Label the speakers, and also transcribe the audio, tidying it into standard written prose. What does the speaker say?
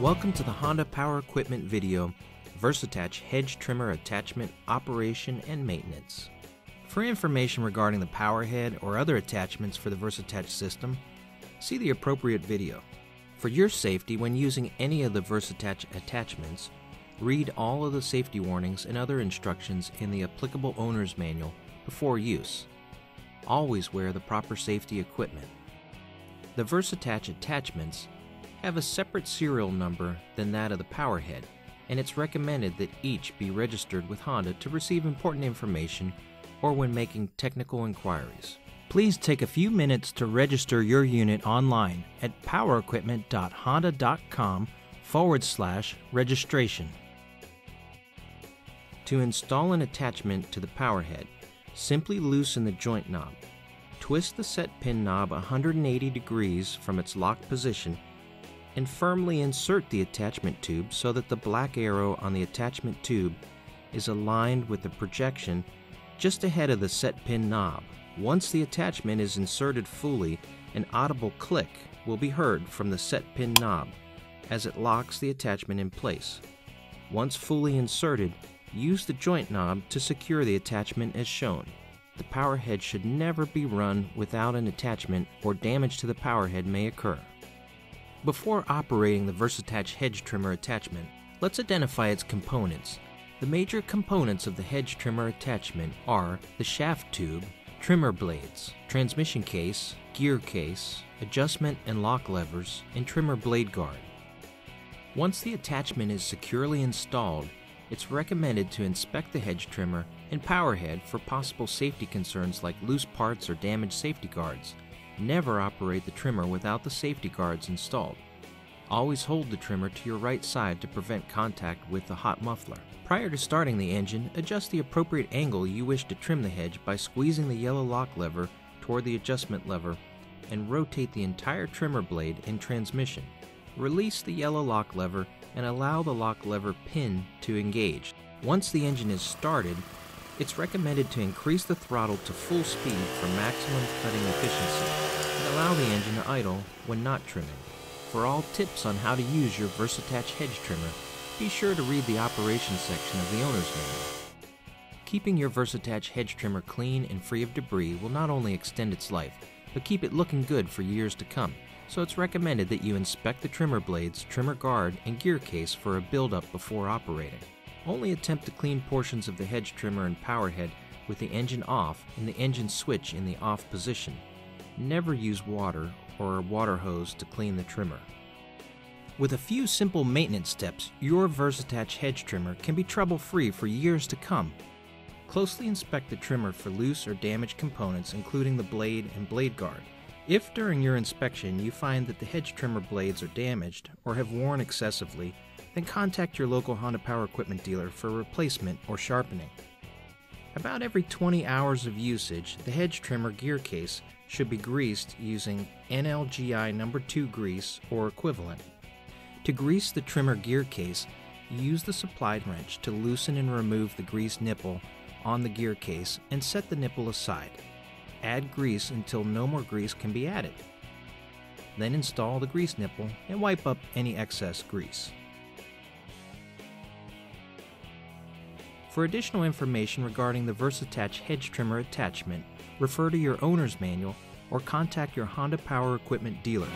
Speaker 1: Welcome to the Honda Power Equipment video, VersAttach Hedge Trimmer Attachment Operation and Maintenance. For information regarding the power head or other attachments for the VersAttach system, see the appropriate video. For your safety when using any of the VersAttach attachments, read all of the safety warnings and other instructions in the applicable owner's manual before use. Always wear the proper safety equipment. The VersAttach attachments have a separate serial number than that of the power head, and it's recommended that each be registered with Honda to receive important information or when making technical inquiries. Please take a few minutes to register your unit online at powerequipment.honda.com/registration. To install an attachment to the power head, simply loosen the joint knob. Twist the set pin knob 180 degrees from its locked position and firmly insert the attachment tube so that the black arrow on the attachment tube is aligned with the projection just ahead of the set pin knob. Once the attachment is inserted fully, an audible click will be heard from the set pin knob as it locks the attachment in place. Once fully inserted, use the joint knob to secure the attachment as shown. The power head should never be run without an attachment or damage to the power head may occur. Before operating the VersAttach Hedge Trimmer attachment, let's identify its components. The major components of the hedge trimmer attachment are the shaft tube, trimmer blades, transmission case, gear case, adjustment and lock levers, and trimmer blade guard. Once the attachment is securely installed, it's recommended to inspect the hedge trimmer and power head for possible safety concerns like loose parts or damaged safety guards. Never operate the trimmer without the safety guards installed. Always hold the trimmer to your right side to prevent contact with the hot muffler. Prior to starting the engine, adjust the appropriate angle you wish to trim the hedge by squeezing the yellow lock lever toward the adjustment lever and rotate the entire trimmer blade and transmission. Release the yellow lock lever and allow the lock lever pin to engage. Once the engine is started, it's recommended to increase the throttle to full speed for maximum cutting efficiency and allow the engine to idle when not trimming. For all tips on how to use your VersAttach hedge trimmer, be sure to read the operations section of the owner's manual. Keeping your VersAttach hedge trimmer clean and free of debris will not only extend its life, but keep it looking good for years to come. So it's recommended that you inspect the trimmer blades, trimmer guard, and gear case for a buildup before operating. Only attempt to clean portions of the hedge trimmer and power head with the engine off and the engine switch in the off position. Never use water or a water hose to clean the trimmer. With a few simple maintenance steps, your VersAttach hedge trimmer can be trouble-free for years to come. Closely inspect the trimmer for loose or damaged components, including the blade and blade guard. If during your inspection you find that the hedge trimmer blades are damaged or have worn excessively, then contact your local Honda Power Equipment dealer for replacement or sharpening. About every 20 hours of usage, the hedge trimmer gear case should be greased using NLGI No. 2 grease or equivalent. To grease the trimmer gear case, use the supplied wrench to loosen and remove the grease nipple on the gear case and set the nipple aside. Add grease until no more grease can be added. Then install the grease nipple and wipe up any excess grease. For additional information regarding the VersAttach hedge trimmer attachment, refer to your owner's manual or contact your Honda Power Equipment dealer.